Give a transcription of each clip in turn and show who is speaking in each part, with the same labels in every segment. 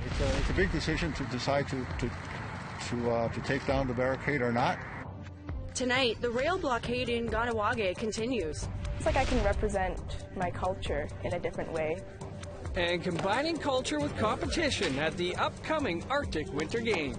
Speaker 1: It's a big decision to decide to take down the barricade or not.
Speaker 2: Tonight, the rail blockade in Kahnawake continues.
Speaker 3: It's like I can represent my culture in a different way.
Speaker 4: And combining culture with competition at the upcoming Arctic Winter Games.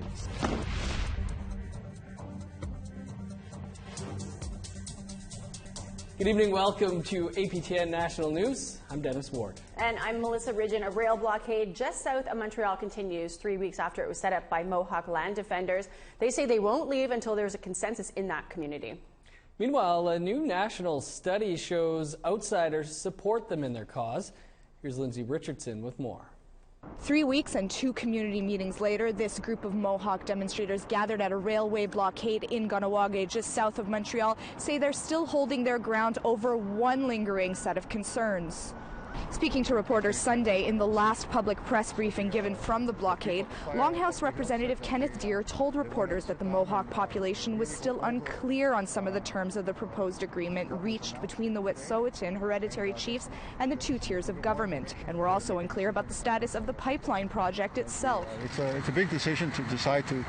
Speaker 4: Good evening, welcome to APTN National News. I'm Dennis Ward.
Speaker 5: And I'm Melissa Ridgen. A rail blockade just south of Montreal continues 3 weeks after it was set up by Mohawk land defenders. They say they won't leave until there's a consensus in that community.
Speaker 4: Meanwhile, a new national study shows outsiders support them in their cause. Here's Lindsay Richardson with more.
Speaker 6: 3 weeks and 2 community meetings later, this group of Mohawk demonstrators gathered at a railway blockade in Kahnawake, just south of Montreal, say they're still holding their ground over one lingering set of concerns. Speaking to reporters Sunday in the last public press briefing given from the blockade, Longhouse Representative Kenneth Deere told reporters that the Mohawk population was still unclear on some of the terms of the proposed agreement reached between the Wet'suwet'en hereditary chiefs and the 2 tiers of government, and were also unclear about the status of the pipeline project itself.
Speaker 1: It's a big decision to decide to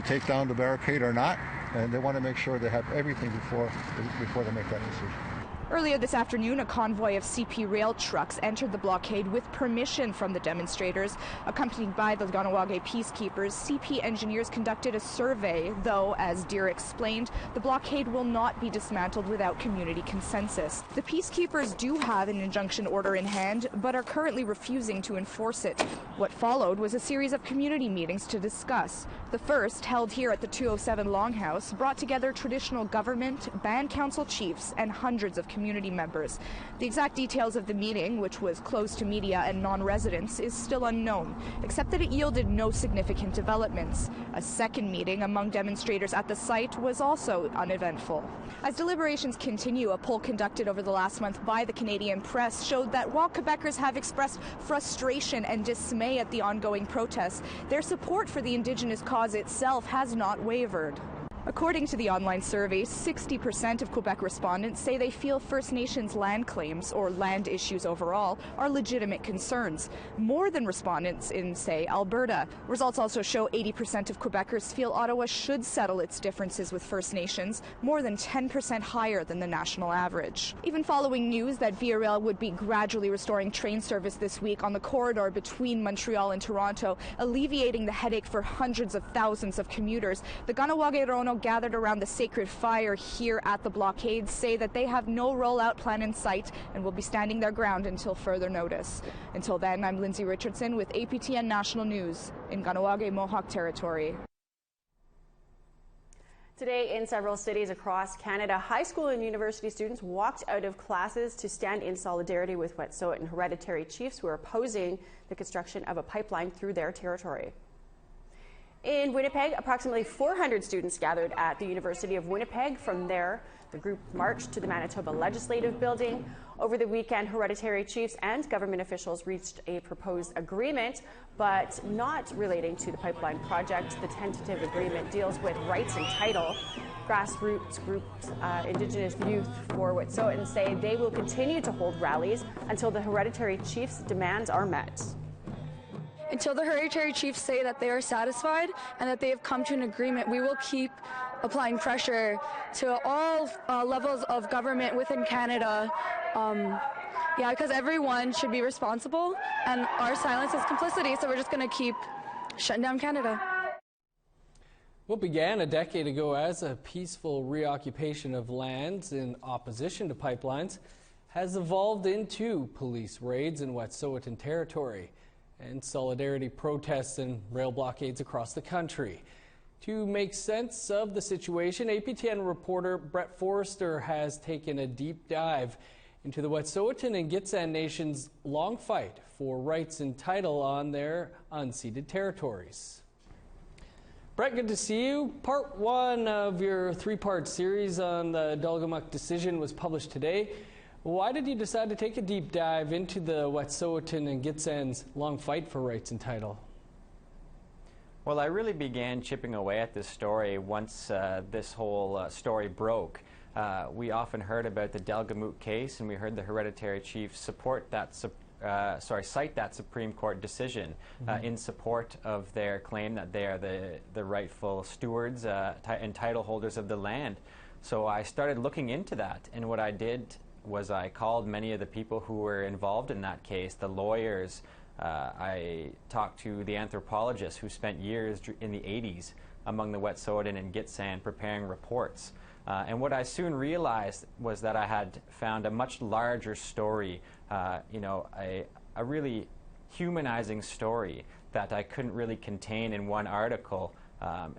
Speaker 1: take down the barricade or not, and they want to make sure they have everything before they make that decision.
Speaker 6: Earlier this afternoon, a convoy of CP rail trucks entered the blockade with permission from the demonstrators. Accompanied by the Kahnawake peacekeepers, CP engineers conducted a survey, though, as Deere explained, the blockade will not be dismantled without community consensus. The peacekeepers do have an injunction order in hand, but are currently refusing to enforce it. What followed was a series of community meetings to discuss. The first, held here at the 207 Longhouse, brought together traditional government, band council chiefs, and hundreds of community members. The exact details of the meeting, which was closed to media and non-residents, is still unknown, except that it yielded no significant developments. A second meeting among demonstrators at the site was also uneventful. As deliberations continue, a poll conducted over the last month by the Canadian Press showed that while Quebecers have expressed frustration and dismay at the ongoing protests, their support for the Indigenous cause itself has not wavered. According to the online survey, 60% of Quebec respondents say they feel First Nations land claims, or land issues overall, are legitimate concerns, more than respondents in, say, Alberta. Results also show 80% of Quebecers feel Ottawa should settle its differences with First Nations, more than 10% higher than the national average. Even following news that Via Rail would be gradually restoring train service this week on the corridor between Montreal and Toronto, alleviating the headache for hundreds of thousands of commuters, the Kahnawake Rono gathered around the sacred fire here at the blockade say that they have no rollout plan in sight and will be standing their ground until further notice. Until then, I'm Lindsay Richardson with APTN National News in Kahnawake, Mohawk Territory.
Speaker 5: Today, in several cities across Canada, high school and university students walked out of classes to stand in solidarity with Wet'suwet'en hereditary chiefs who are opposing the construction of a pipeline through their territory. In Winnipeg, approximately 400 students gathered at the University of Winnipeg. From there, the group marched to the Manitoba Legislative Building. Over the weekend, hereditary chiefs and government officials reached a proposed agreement, but not relating to the pipeline project. The tentative agreement deals with rights and title. Grassroots groups, Indigenous Youth for Wet'suwet'en say they will continue to hold rallies until the hereditary chiefs' demands are met.
Speaker 7: Until the hereditary chiefs say that they are satisfied and that they have come to an agreement, we will keep applying pressure to all levels of government within Canada. Because everyone should be responsible, and our silence is complicity, so we're just going to keep shutting down Canada.
Speaker 4: What began a decade ago as a peaceful reoccupation of lands in opposition to pipelines has evolved into police raids in Wet'suwet'en territory and solidarity protests and rail blockades across the country. To make sense of the situation, APTN reporter Brett Forrester has taken a deep dive into the Wet'suwet'en and Gitxsan Nation's long fight for rights and title on their unceded territories. Brett, good to see you. Part 1 of your 3-part series on the Delgamuukw decision was published today. Why did you decide to take a deep dive into the Wet'suwet'en and Gitxsan's long fight for rights and title?
Speaker 8: Well, I really began chipping away at this story once this whole story broke. We often heard about the Delgamuukw case, and we heard the hereditary chiefs support that cite that Supreme Court decision in support of their claim that they are the rightful stewards and title holders of the land. So I started looking into that, and what I did was I called many of the people who were involved in that case, the lawyers. I talked to the anthropologists who spent years in the 80s among the Wet'suwet'en and Gitxsan preparing reports. And what I soon realized was that I had found a much larger story, a really humanizing story that I couldn't really contain in one article.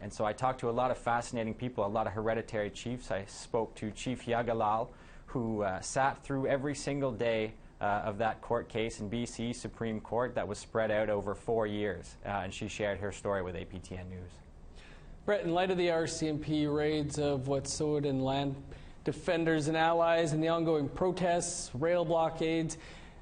Speaker 8: And so I talked to a lot of fascinating people, a lot of hereditary chiefs. I spoke to Chief Yagalal, who sat through every single day of that court case in BC Supreme Court that was spread out over 4 years. And she shared her story with APTN News.
Speaker 4: Brett, in light of the RCMP raids of Wet'suwet'en land defenders and allies and the ongoing protests, rail blockades,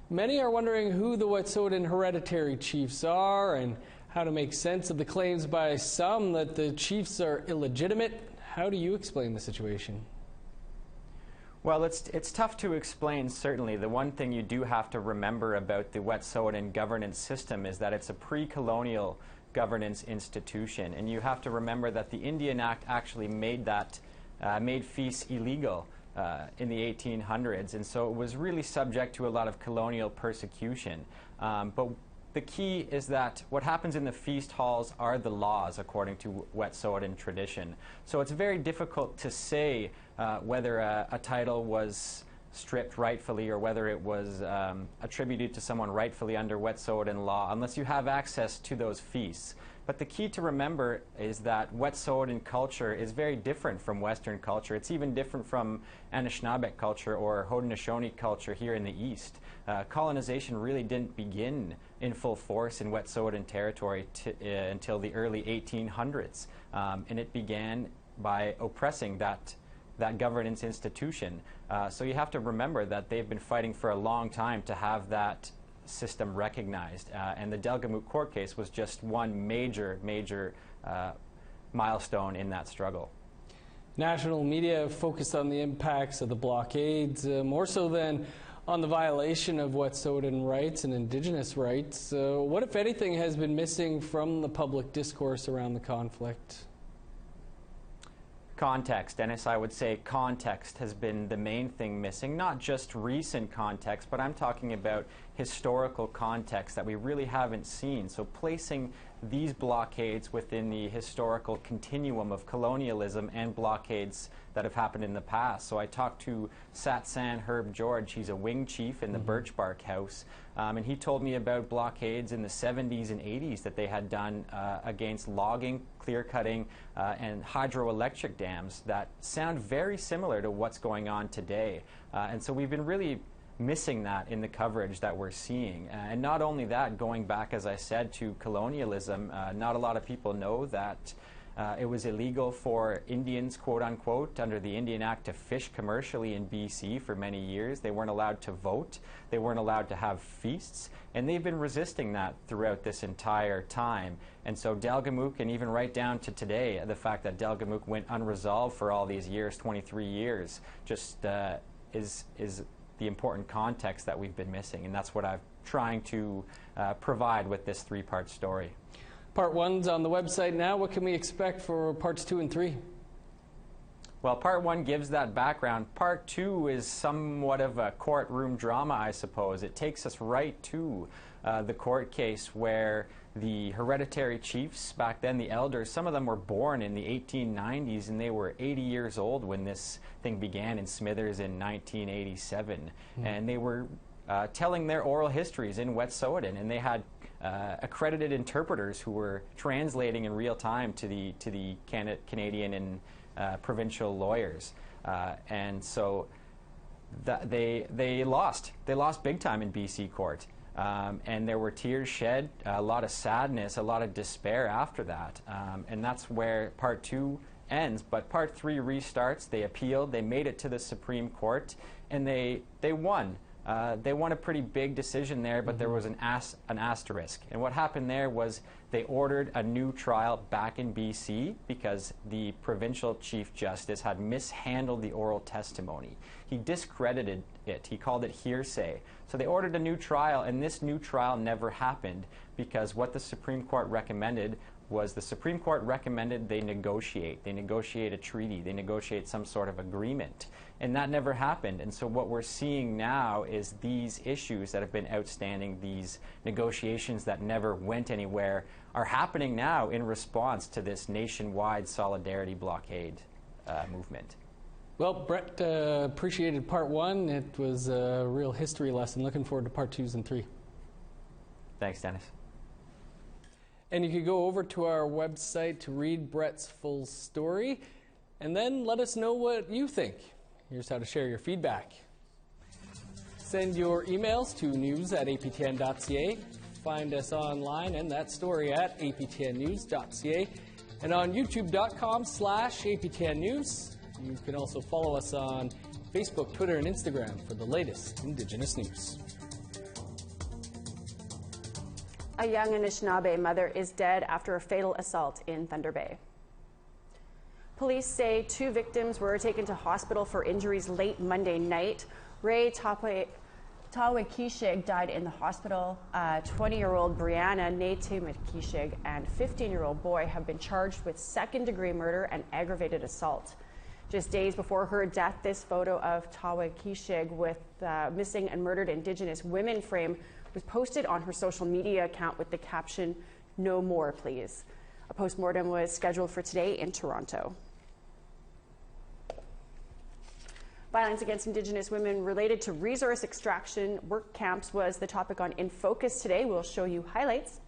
Speaker 4: many are wondering who the Wet'suwet'en hereditary chiefs are and how to make sense of the claims by some that the chiefs are illegitimate. How do you explain the situation?
Speaker 8: Well, it's tough to explain, certainly. The one thing you do have to remember about the Wet'suwet'en governance system is that it's a pre-colonial governance institution, and you have to remember that the Indian Act actually made feasts illegal in the 1800s, and so it was really subject to a lot of colonial persecution. But the key is that what happens in the feast halls are the laws according to Wet'suwet'en tradition. So it's very difficult to say whether a title was stripped rightfully or whether it was attributed to someone rightfully under Wet'suwet'en law unless you have access to those feasts. But the key to remember is that Wet'suwet'en culture is very different from Western culture. It's even different from Anishinaabeg culture or Haudenosaunee culture here in the East. Colonization really didn't begin in full force in Wet'suwet'en territory until the early 1800s. And it began by oppressing that governance institution. So you have to remember that they've been fighting for a long time to have that system recognized. And the Delgamuukw court case was just one major milestone in that struggle.
Speaker 4: National media focused on the impacts of the blockades, more so than on the violation of Wet'suwet'en rights and Indigenous rights. What, if anything, has been missing from the public discourse around the conflict?
Speaker 8: Context, Dennis. I would say context has been the main thing missing, not just recent context, but I'm talking about historical context that we really haven't seen. So placing these blockades within the historical continuum of colonialism and blockades that have happened in the past. So I talked to Satsan Herb George. He's a wing chief in the Birch Bark House, and he told me about blockades in the 70s and 80s that they had done against logging, clear-cutting, and hydroelectric dams that sound very similar to what's going on today. And so we've been really missing that in the coverage that we're seeing. And not only that, going back, as I said, to colonialism, not a lot of people know that it was illegal for Indians, quote unquote, under the Indian Act to fish commercially in BC for many years. They weren't allowed to vote. They weren't allowed to have feasts. And they've been resisting that throughout this entire time. And so Delgamuukw, and even right down to today, the fact that Delgamuukw went unresolved for all these years, 23 years, just is the important context that we've been missing, and that's what I'm trying to provide with this three-part story.
Speaker 4: Part 1's on the website now. What can we expect for parts 2 and 3?
Speaker 8: Well, part 1 gives that background. Part 2 is somewhat of a courtroom drama, I suppose. It takes us right to the court case where the hereditary chiefs, back then the elders, some of them were born in the 1890s and they were 80 years old when this thing began in Smithers in 1987. And they were telling their oral histories in Wet'suwet'en, and they had accredited interpreters who were translating in real time to the Canadian and provincial lawyers. And so they lost big time in BC court. And there were tears shed, a lot of sadness, a lot of despair after that. And that's where part 2 ends. But part 3 restarts. They appealed. They made it to the Supreme Court, and they won. They won a pretty big decision there, but there was an asterisk. And what happened there was they ordered a new trial back in BC because the provincial Chief Justice had mishandled the oral testimony. He discredited it. He called it hearsay. So they ordered a new trial, and this new trial never happened because what the Supreme Court recommended was they negotiate. They negotiate a treaty. They negotiate some sort of agreement. And that never happened. And so what we're seeing now is these issues that have been outstanding, these negotiations that never went anywhere, are happening now in response to this nationwide solidarity blockade movement.
Speaker 4: Well, Brett, appreciated part one. It was a real history lesson. Looking forward to part 2 and 3.
Speaker 8: Thanks, Dennis.
Speaker 4: And you could go over to our website to read Brett's full story and then let us know what you think. Here's how to share your feedback. Send your emails to news@aptn.ca. Find us online and that story at aptnnews.ca and on youtube.com/aptnnews. You can also follow us on Facebook, Twitter, and Instagram for the latest Indigenous news.
Speaker 5: A young Anishinaabe mother is dead after a fatal assault in Thunder Bay. Police say 2 victims were taken to hospital for injuries late Monday night. Ray Tawe-Kishig died in the hospital. 20-year-old Brianna Nate-Kishig and 15-year-old boy have been charged with second-degree murder and aggravated assault. Just days before her death, this photo of Tawe-Kishig with missing and murdered Indigenous women frame was posted on her social media account with the caption, "No more, please." A postmortem was scheduled for today in Toronto. Violence against Indigenous women related to resource extraction work camps was the topic on In Focus today. We'll show you highlights.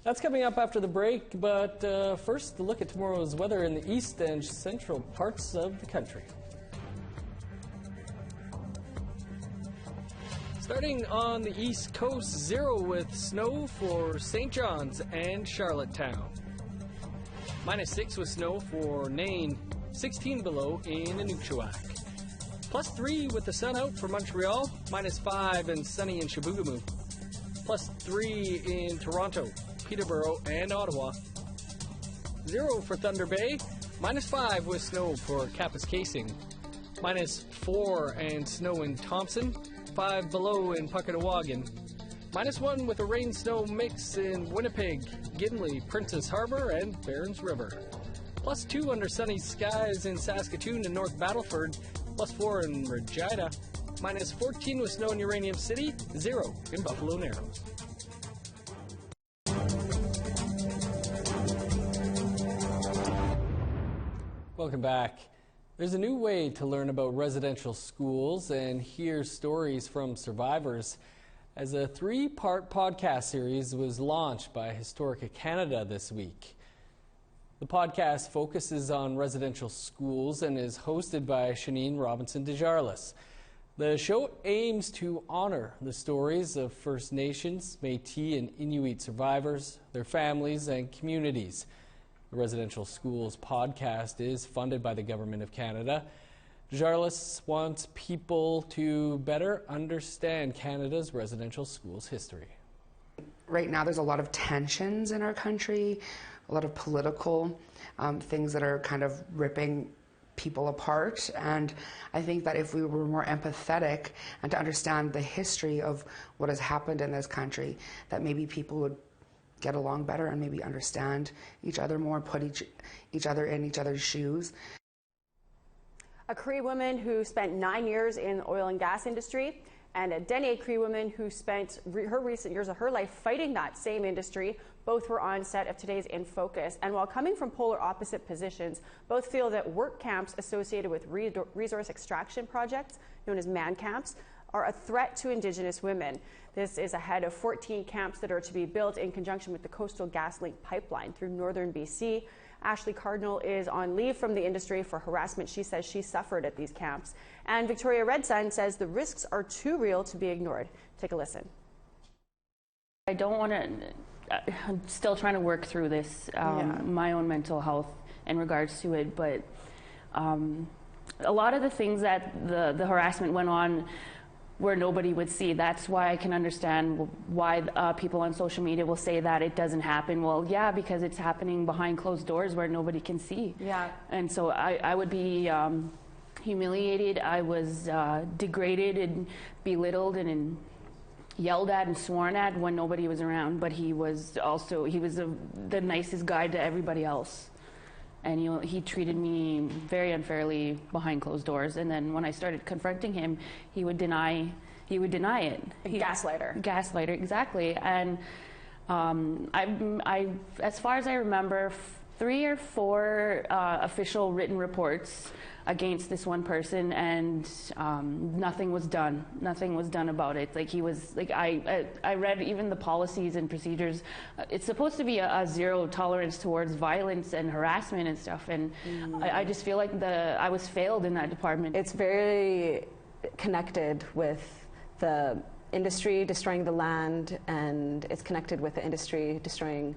Speaker 4: That's coming up after the break, but first, a look at tomorrow's weather in the east and central parts of the country. Starting on the east coast, 0 with snow for St. John's and Charlottetown. -6 with snow for Nain, 16 below in Inukjuak. +3 with the sun out for Montreal, -5 and sunny in Chibougamau. +3 in Toronto, Peterborough, and Ottawa. 0 for Thunder Bay, -5 with snow for Kapuskasing. -4 and snow in Thompson, 5 below in Puckedawagan. -1 with a rain-snow mix in Winnipeg, Gimli, Princess Harbour, and Barons River. +2 under sunny skies in Saskatoon and North Battleford. +4 in Regina. -14 with snow in Uranium City. 0 in Buffalo Narrows. Welcome back. There's a new way to learn about residential schools and hear stories from survivors as a 3-part podcast series was launched by Historica Canada this week. The podcast focuses on residential schools and is hosted by Shanine Robinson Desjarlais. The show aims to honor the stories of First Nations, Métis, and Inuit survivors, their families, and communities. The Residential Schools podcast is funded by the Government of Canada. Desjarlais wants people to better understand Canada's residential schools history.
Speaker 9: Right now there's a lot of tensions in our country, a lot of political things that are kind of ripping people apart, and I think that if we were more empathetic and to understand the history of what has happened in this country, that maybe people would get along better and maybe understand each other more, put each other in each other's shoes.
Speaker 5: A Cree woman who spent 9 years in the oil and gas industry and a Dene Cree woman who spent her recent years of her life fighting that same industry. Both were on set of today's In Focus. And while coming from polar opposite positions, both feel that work camps associated with resource extraction projects, known as man camps, are a threat to Indigenous women. This is ahead of 14 camps that are to be built in conjunction with the Coastal GasLink pipeline through northern BC. Ashley Cardinal is on leave from the industry for harassment she says she suffered at these camps. And Victoria Redsun says the risks are too real to be ignored. Take a listen.
Speaker 10: I don't want to, I'm still trying to work through this, my own mental health in regards to it, but a lot of the things that the harassment went on where nobody would see. That's why I can understand why people on social media will say that it doesn't happen. Well, yeah, because it's happening behind closed doors where nobody can see.
Speaker 5: Yeah.
Speaker 10: And so I would be humiliated. I was degraded and belittled and yelled at and sworn at when nobody was around. But he was the nicest guy to everybody else. And he treated me very unfairly behind closed doors. And then when I started confronting him, he would deny it. Gaslighter, exactly. And I, as far as I remember, 3 or 4 official written reports against this one person, and nothing was done. Nothing was done about it. Like, he was like, I read even the policies and procedures. It's supposed to be a zero tolerance towards violence and harassment and stuff. And I just feel like I was failed in that department.
Speaker 5: It's very connected with the industry destroying the land, and it's connected with the industry destroying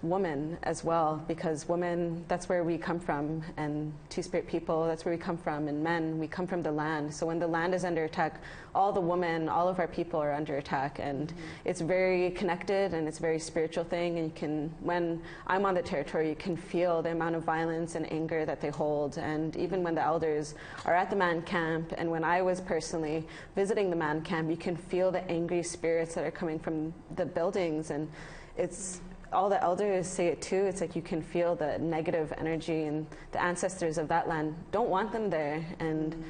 Speaker 5: women as well, because women, that's where we come from, and Two-Spirit people, that's where we come from, and men, we come from the land. So when the land is under attack, all the women, all of our people are under attack, and it's very connected, and it's a very spiritual thing. And you can, when I'm on the territory, you can feel the amount of violence and anger that they hold. And even when the elders are at the man camp, and when I was personally visiting the man camp, you can feel the angry spirits that are coming from the buildings. And it's all the elders say it too. It's like you can feel the negative energy, and the ancestors of that land don't want them there. And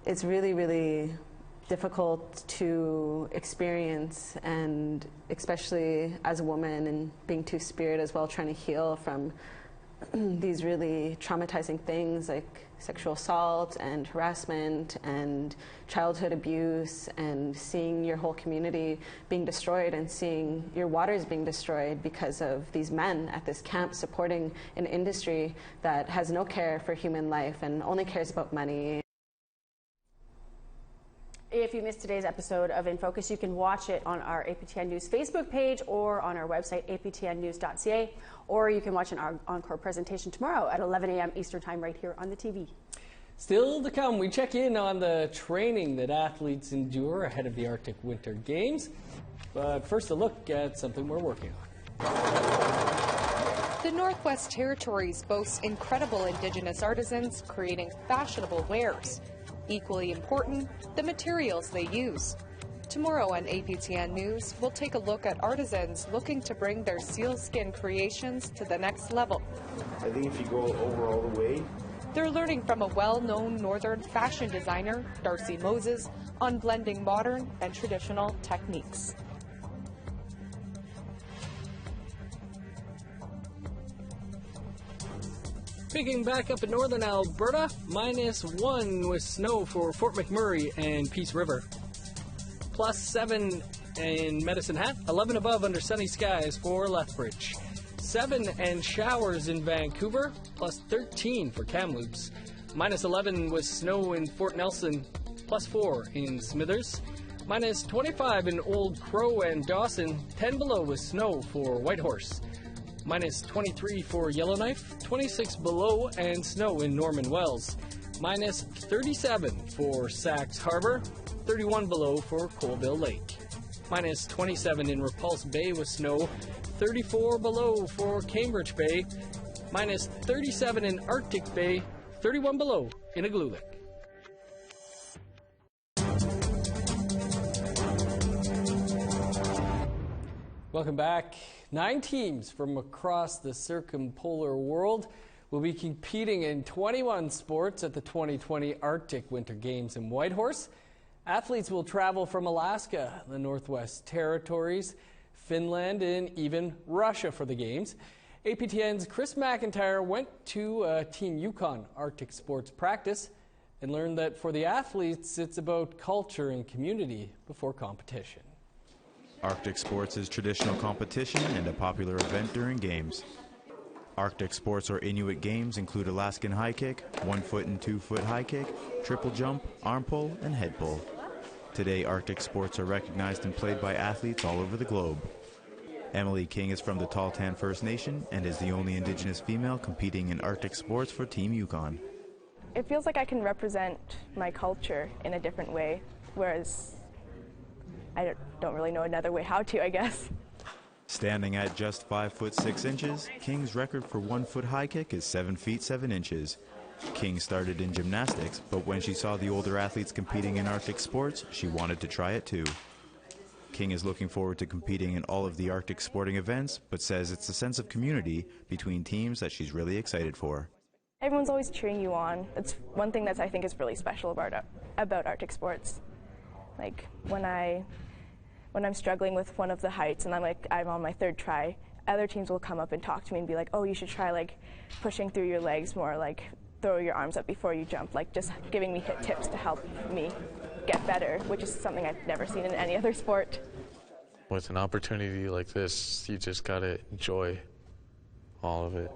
Speaker 5: it's really, really difficult to experience, and especially as a woman and being Two-Spirit as well, trying to heal from these really traumatizing things like sexual assault and harassment and childhood abuse, and seeing your whole community being destroyed, and seeing your waters being destroyed because of these men at this camp supporting an industry that has no care for human life and only cares about money. If you missed today's episode of In Focus, you can watch it on our APTN News Facebook page or on our website, aptnnews.ca, or you can watch an encore presentation tomorrow at 11 a.m. Eastern Time right here on the TV.
Speaker 4: Still to come, we check in on the training that athletes endure ahead of the Arctic Winter Games. But first, a look at something we're working on.
Speaker 6: The Northwest Territories boasts incredible Indigenous artisans creating fashionable wares. Equally important, the materials they use. Tomorrow on APTN News, we'll take a look at artisans looking to bring their sealskin creations to the next level.
Speaker 11: I think if you go over all the way,
Speaker 6: they're learning from a well-known northern fashion designer, Darcy Moses, on blending modern and traditional techniques.
Speaker 4: Picking back up in northern Alberta, -1 with snow for Fort McMurray and Peace River. +7 in Medicine Hat, 11 above under sunny skies for Lethbridge. 7 and showers in Vancouver, +13 for Kamloops. -11 with snow in Fort Nelson, +4 in Smithers. -25 in Old Crow and Dawson, 10 below with snow for Whitehorse. -23 for Yellowknife, 26 below and snow in Norman Wells. -37 for Sax Harbor, 31 below for Colville Lake. -27 in Repulse Bay with snow, 34 below for Cambridge Bay. -37 in Arctic Bay, 31 below in Igloolik. Welcome back. 9 teams from across the circumpolar world will be competing in 21 sports at the 2020 Arctic Winter Games in Whitehorse. Athletes will travel from Alaska, the Northwest Territories, Finland, and even Russia for the Games. APTN's Chris McIntyre went to Team Yukon Arctic sports practice and learned that for the athletes, it's about culture and community before competition.
Speaker 12: Arctic sports is traditional competition and a popular event during games. Arctic sports or Inuit games include Alaskan high kick, 1-foot and 2-foot high kick, triple jump, arm pull, and head pull. Today, Arctic sports are recognized and played by athletes all over the globe. Emily King is from the Tahltan First Nation and is the only Indigenous female competing in Arctic sports for Team Yukon.
Speaker 3: It feels like I can represent my culture in a different way. whereas I don't really know another way how to, I guess.
Speaker 12: Standing at just 5 foot 6 inches, King's record for 1 foot high kick is 7 feet 7 inches. King started in gymnastics, but when she saw the older athletes competing in Arctic sports, she wanted to try it too. King is looking forward to competing in all of the Arctic sporting events, but says it's a sense of community between teams that she's really excited for.
Speaker 3: Everyone's always cheering you on. That's one thing that I think is really special about Arctic sports. Like when I'm struggling with one of the heights and I'm on my 3rd try, other teams will come up and talk to me and be like, oh, you should try like pushing through your legs more, like throw your arms up before you jump, like just giving me tips to help me get better, which is something I've never seen in any other sport.
Speaker 13: With an opportunity like this, you just gotta enjoy all of it.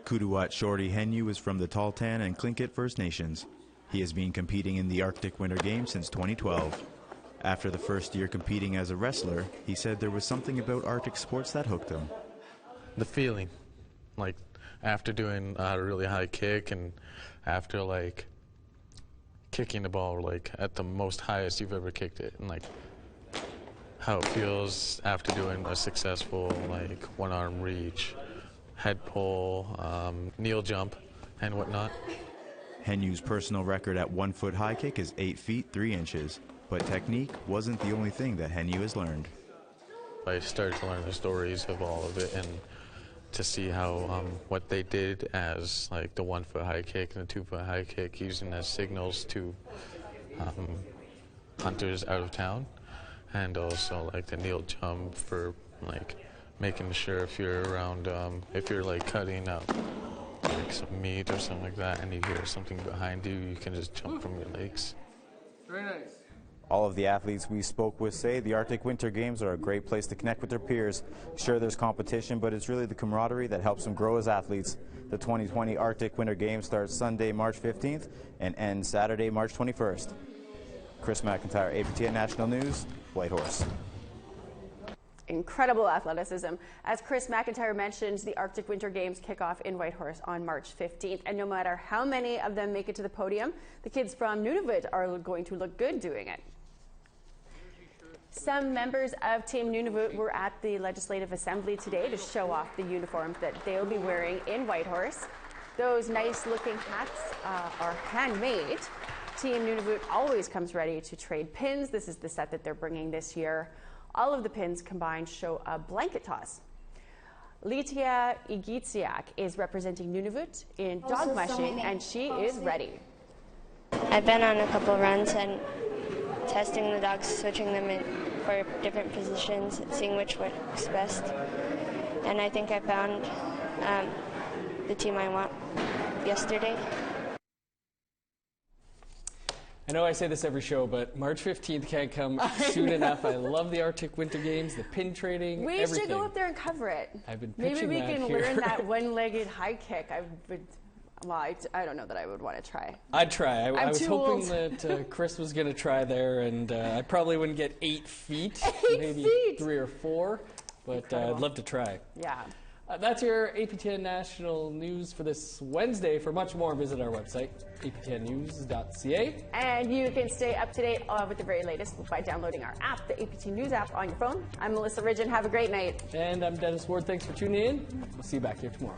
Speaker 12: Kahnawake Shorty Henyu is from the Tahltan and Tlingit First Nations. He has been competing in the Arctic Winter Games since 2012. After the first year competing as a wrestler, he said there was something about Arctic sports that hooked him.
Speaker 13: The feeling, like after doing a really high kick and after like kicking the ball like at the most highest you've ever kicked it, and like how it feels after doing a successful like 1-arm reach, head pull, kneel jump, and whatnot.
Speaker 12: Henyu's personal record at 1 foot high kick is 8 feet 3 inches, but technique wasn't the only thing that Henyu has learned.
Speaker 13: I started to learn the stories of all of it and to see how what they did as like the 1 foot high kick and the 2 foot high kick, using as signals to hunters out of town, and also like the kneel jump for like making sure if you're around, if you're like cutting up like some meat or something like that and you hear something behind you, you can just jump from your legs.
Speaker 4: Very nice.
Speaker 14: All of the athletes we spoke with say the Arctic Winter Games are a great place to connect with their peers. Sure, there's competition, but it's really the camaraderie that helps them grow as athletes. The 2020 Arctic Winter Games starts Sunday, March 15th and ends Saturday, March 21st. Chris McIntyre, APTN National News, Whitehorse.
Speaker 5: Incredible athleticism. As Chris McIntyre mentioned, the Arctic Winter Games kick off in Whitehorse on March 15th. And no matter how many of them make it to the podium, the kids from Nunavut are going to look good doing it. Some members of Team Nunavut were at the Legislative Assembly today to show off the uniforms that they'll be wearing in Whitehorse. Those nice-looking hats are handmade. Team Nunavut always comes ready to trade pins. This is the set that they're bringing this year. All of the pins combined show a blanket toss. Litia Igitsiak is representing Nunavut in dog mushing, and she is ready.
Speaker 15: I've been on a couple runs and testing the dogs, switching them in for different positions, seeing which works best. And I think I found the team I want yesterday.
Speaker 4: I know I say this every show, but March 15th can't come soon enough. I love the Arctic Winter Games, the pin trading, everything.
Speaker 5: We should go up there and cover it.
Speaker 4: I've been pitching
Speaker 5: Maybe we can
Speaker 4: here.
Speaker 5: learn that one-legged high kick. Well, I don't know that I would want to try.
Speaker 4: I'd try. I was hoping
Speaker 5: old.
Speaker 4: that Chris was going to try there, and I probably wouldn't get 8 feet, maybe 3 or 4, but I'd love to try.
Speaker 5: Yeah.
Speaker 4: That's your APTN National News for this Wednesday. For much more, visit our website, aptnnews.ca.
Speaker 5: And you can stay up to date with the very latest by downloading our app, the APT News app, on your phone. I'm Melissa Ridgen. Have a great night.
Speaker 4: And I'm Dennis Ward. Thanks for tuning in. We'll see you back here tomorrow.